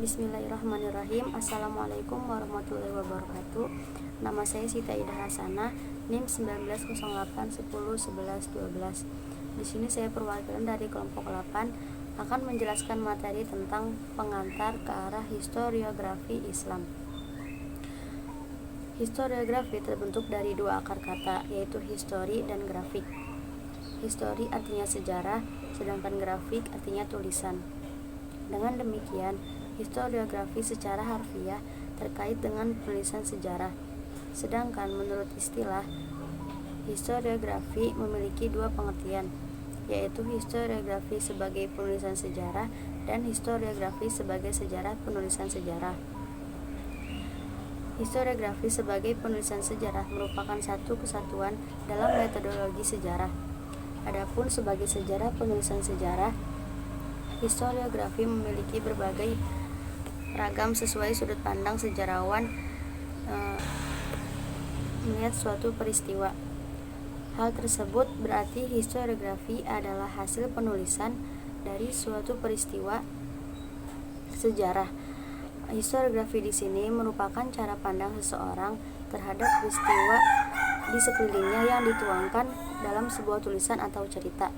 Bismillahirrahmanirrahim. Assalamualaikum warahmatullahi wabarakatuh. Nama saya Siti Aidah Hasanah, NIM 1908101112. Di sini saya perwakilan dari kelompok 8 akan menjelaskan materi tentang pengantar ke arah historiografi Islam. Historiografi terbentuk dari dua akar kata, yaitu histori dan grafik. Histori artinya sejarah, sedangkan grafik artinya tulisan. Dengan demikian, historiografi secara harfiah terkait dengan penulisan sejarah. Sedangkan menurut istilah, historiografi memiliki dua pengertian, yaitu historiografi sebagai penulisan sejarah dan historiografi sebagai sejarah penulisan sejarah. Historiografi sebagai penulisan sejarah merupakan satu kesatuan dalam metodologi sejarah. Adapun sebagai sejarah penulisan sejarah, historiografi memiliki berbagai ragam sesuai sudut pandang sejarawan melihat suatu peristiwa. Hal tersebut berarti historiografi adalah hasil penulisan dari suatu peristiwa sejarah. Historiografi di sini merupakan cara pandang seseorang terhadap peristiwa di sekelilingnya yang dituangkan dalam sebuah tulisan atau cerita.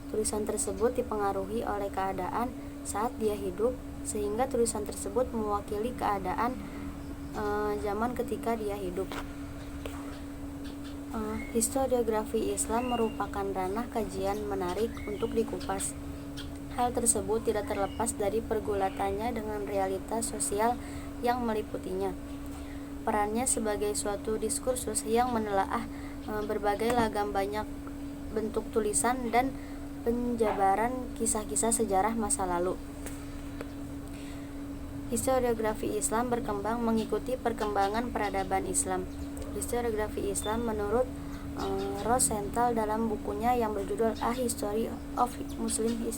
Tulisan tersebut dipengaruhi oleh keadaan saat dia hidup, sehingga tulisan tersebut mewakili keadaan zaman ketika dia hidup. Historiografi Islam merupakan ranah kajian menarik untuk dikupas. Hal tersebut tidak terlepas dari pergulatannya dengan realitas sosial yang meliputinya. Perannya sebagai suatu diskursus yang menelaah berbagai lagam banyak bentuk tulisan dan penjabaran kisah-kisah sejarah masa lalu. Historiografi Islam berkembang mengikuti perkembangan peradaban Islam. Historiografi Islam menurut Rosenthal dalam bukunya yang berjudul A History of Muslim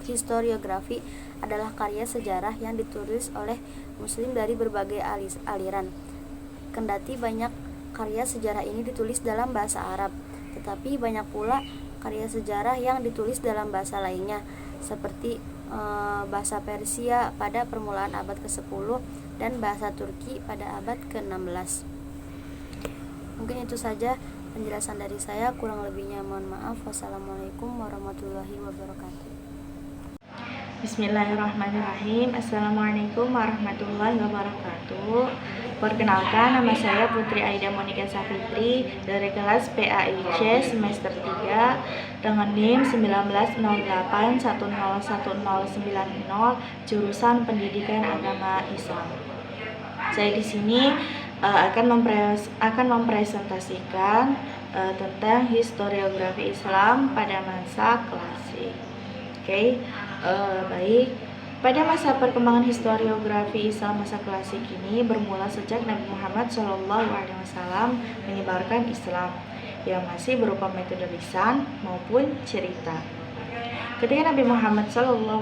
Historiography adalah karya sejarah yang ditulis oleh Muslim dari berbagai aliran. Kendati banyak karya sejarah ini ditulis dalam bahasa Arab, tetapi banyak pula karya sejarah yang ditulis dalam bahasa lainnya, seperti bahasa Persia pada permulaan abad ke-10 dan bahasa Turki pada abad ke-16. Mungkin itu saja penjelasan dari saya, kurang lebihnya mohon maaf. Wassalamualaikum warahmatullahi wabarakatuh. Bismillahirrahmanirrahim. Assalamualaikum warahmatullahi wabarakatuh. Perkenalkan, nama saya Putri Aida Monika Safitri dari kelas PAIC semester 3 dengan NIM 1908101090 jurusan Pendidikan Agama Islam. Saya di sini akan mempresentasikan tentang historiografi Islam pada masa klasik. Baik. Pada masa perkembangan historiografi Islam masa klasik ini bermula sejak Nabi Muhammad SAW menyebarkan Islam yang masih berupa metode lisan maupun cerita. Ketika Nabi Muhammad SAW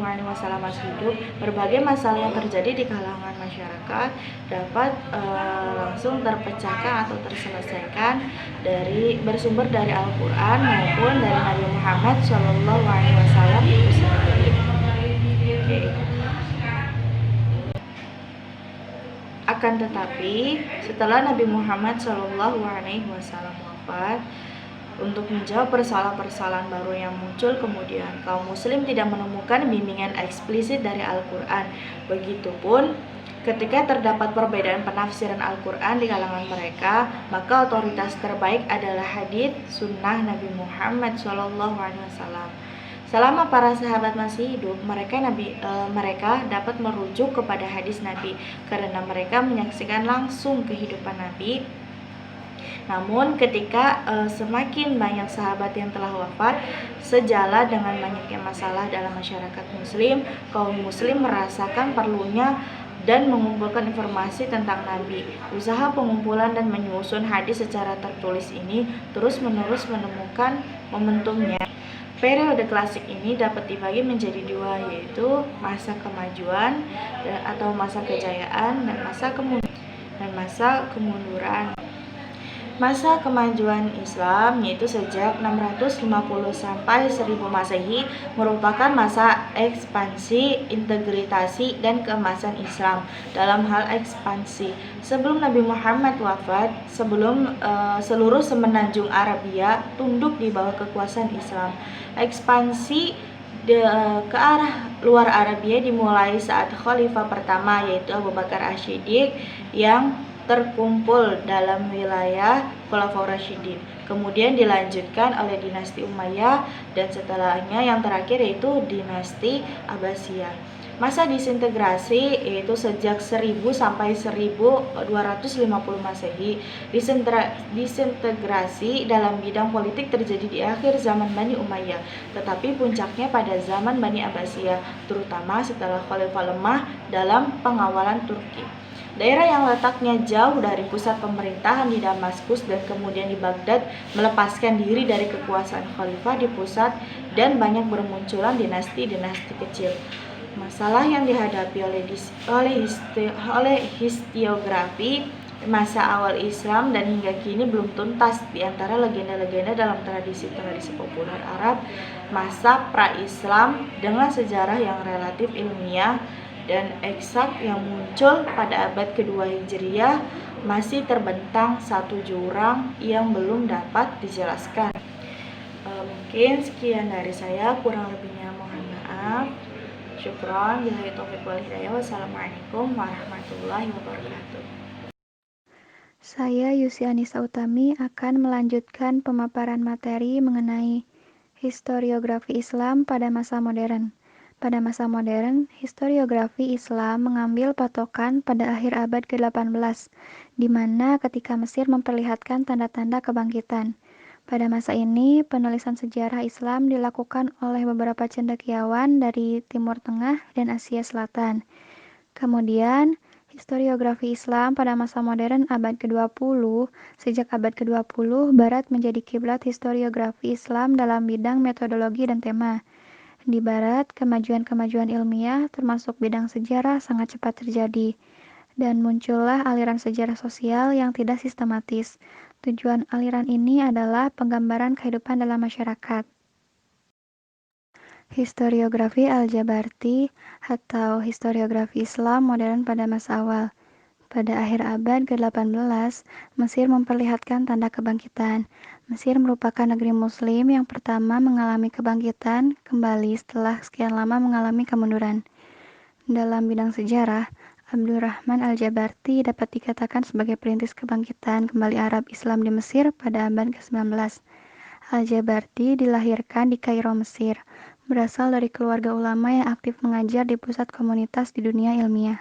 masih hidup, berbagai masalah yang terjadi di kalangan masyarakat dapat langsung terpecahkan atau terselesaikan bersumber dari Al-Quran maupun dari Nabi Muhammad SAW itu sendiri. Akan tetapi, setelah Nabi Muhammad SAW wafat, untuk menjawab persoalan-persoalan baru yang muncul kemudian, kaum muslim tidak menemukan bimbingan eksplisit dari Al-Quran. Begitupun ketika terdapat perbedaan penafsiran Al-Quran di kalangan mereka, maka otoritas terbaik adalah hadits sunnah Nabi Muhammad SAW. Selama para sahabat masih hidup, mereka dapat merujuk kepada hadis Nabi karena mereka menyaksikan langsung kehidupan Nabi. Namun ketika semakin banyak sahabat yang telah wafat, sejalan dengan banyaknya masalah dalam masyarakat muslim, kaum muslim merasakan perlunya dan mengumpulkan informasi tentang Nabi. Usaha pengumpulan dan menyusun hadis secara tertulis ini terus-menerus menemukan momentumnya. Periode klasik ini dapat dibagi menjadi dua, yaitu masa kemajuan atau masa kejayaan dan masa kemunduran. Masa kemajuan Islam yaitu sejak 650 sampai 1000 Masehi merupakan masa ekspansi, integritasi, dan keemasan Islam. Dalam hal ekspansi, sebelum Nabi Muhammad wafat, seluruh semenanjung Arabia tunduk di bawah kekuasaan Islam. Ekspansi ke arah luar Arabia dimulai saat khalifah pertama yaitu Abu Bakar Asy-Syiddiq yang terkumpul dalam wilayah Khulafaur Rasyidin. Kemudian dilanjutkan oleh dinasti Umayyah dan setelahnya yang terakhir yaitu dinasti Abbasiyah. Masa disintegrasi yaitu sejak 1000 sampai 1250 Masehi. Disintegrasi dalam bidang politik terjadi di akhir zaman Bani Umayyah, tetapi puncaknya pada zaman Bani Abbasiyah, terutama setelah khalifah lemah dalam pengawalan Turki. Daerah yang letaknya jauh dari pusat pemerintahan di Damaskus dan kemudian di Baghdad melepaskan diri dari kekuasaan khalifah di pusat dan banyak bermunculan dinasti-dinasti kecil. Masalah yang dihadapi oleh historiografi masa awal Islam dan hingga kini belum tuntas. Di antara legenda-legenda dalam tradisi-tradisi populer Arab masa pra-Islam dengan sejarah yang relatif ilmiah dan eksak yang muncul pada abad kedua Hijriah masih terbentang satu jurang yang belum dapat dijelaskan. Mungkin sekian dari saya, kurang lebihnya mohon maaf. Syukron, billahi taufiq wal hidayah. Wassalamualaikum warahmatullahi wabarakatuh. Saya Yusi Anissa Utami akan melanjutkan pemaparan materi mengenai historiografi Islam pada masa modern. Pada masa modern, historiografi Islam mengambil patokan pada akhir abad ke-18, di mana ketika Mesir memperlihatkan tanda-tanda kebangkitan. Pada masa ini, penulisan sejarah Islam dilakukan oleh beberapa cendekiawan dari Timur Tengah dan Asia Selatan. Kemudian, historiografi Islam pada masa modern abad ke-20, sejak abad ke-20, Barat menjadi kiblat historiografi Islam dalam bidang metodologi dan tema. Di Barat, kemajuan-kemajuan ilmiah termasuk bidang sejarah sangat cepat terjadi, dan muncullah aliran sejarah sosial yang tidak sistematis. Tujuan aliran ini adalah penggambaran kehidupan dalam masyarakat. Historiografi Al-Jabarti atau historiografi Islam modern pada masa awal. Pada akhir abad ke-18, Mesir memperlihatkan tanda kebangkitan. Mesir merupakan negeri Muslim yang pertama mengalami kebangkitan kembali setelah sekian lama mengalami kemunduran. Dalam bidang sejarah, Abdurrahman Al-Jabarti dapat dikatakan sebagai perintis kebangkitan kembali Arab Islam di Mesir pada abad ke-19. Al-Jabarti dilahirkan di Kairo, Mesir, berasal dari keluarga ulama yang aktif mengajar di pusat komunitas di dunia ilmiah.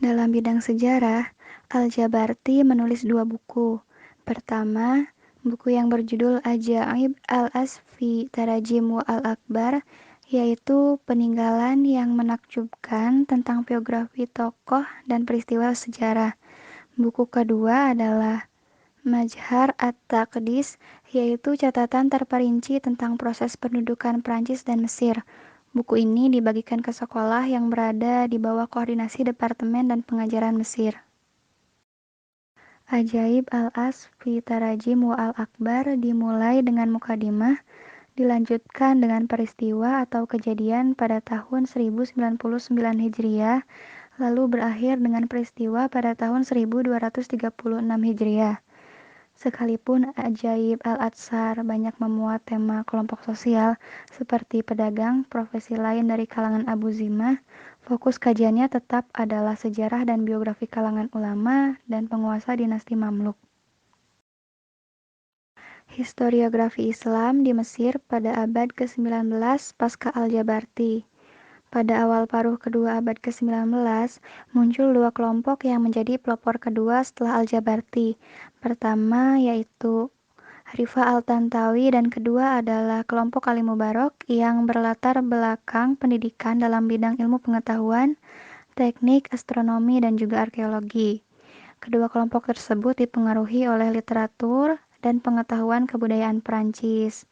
Dalam bidang sejarah, Al-Jabarti menulis 2 buku. Pertama, buku yang berjudul Ajaib al-Asfi Tarajimu al-Akbar, yaitu peninggalan yang menakjubkan tentang biografi tokoh dan peristiwa sejarah. Buku kedua adalah Majhar at-Taqdis, yaitu catatan terperinci tentang proses pendudukan Prancis dan Mesir. Buku ini dibagikan ke sekolah yang berada di bawah koordinasi Departemen dan Pengajaran Mesir. Ajaib al-Asfi Tarajimu al-Akbar dimulai dengan mukadimah, dilanjutkan dengan peristiwa atau kejadian pada tahun 1099 Hijriah, lalu berakhir dengan peristiwa pada tahun 1236 Hijriah. Sekalipun Ajaib al-Atsar banyak memuat tema kelompok sosial seperti pedagang, profesi lain dari kalangan Abu Zimah, fokus kajiannya tetap adalah sejarah dan biografi kalangan ulama dan penguasa dinasti Mamluk. Historiografi Islam di Mesir pada abad ke-19 pasca Al-Jabarti. Pada awal paruh kedua abad ke-19, muncul 2 kelompok yang menjadi pelopor kedua setelah Al-Jabarti. Pertama yaitu Rifa Al-Tantawi dan kedua adalah kelompok Ali Mubarok yang berlatar belakang pendidikan dalam bidang ilmu pengetahuan, teknik, astronomi, dan juga arkeologi. Kedua kelompok tersebut dipengaruhi oleh literatur dan pengetahuan kebudayaan Perancis.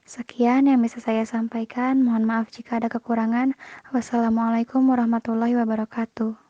Sekian yang bisa saya sampaikan. Mohon maaf jika ada kekurangan. Wassalamualaikum warahmatullahi wabarakatuh.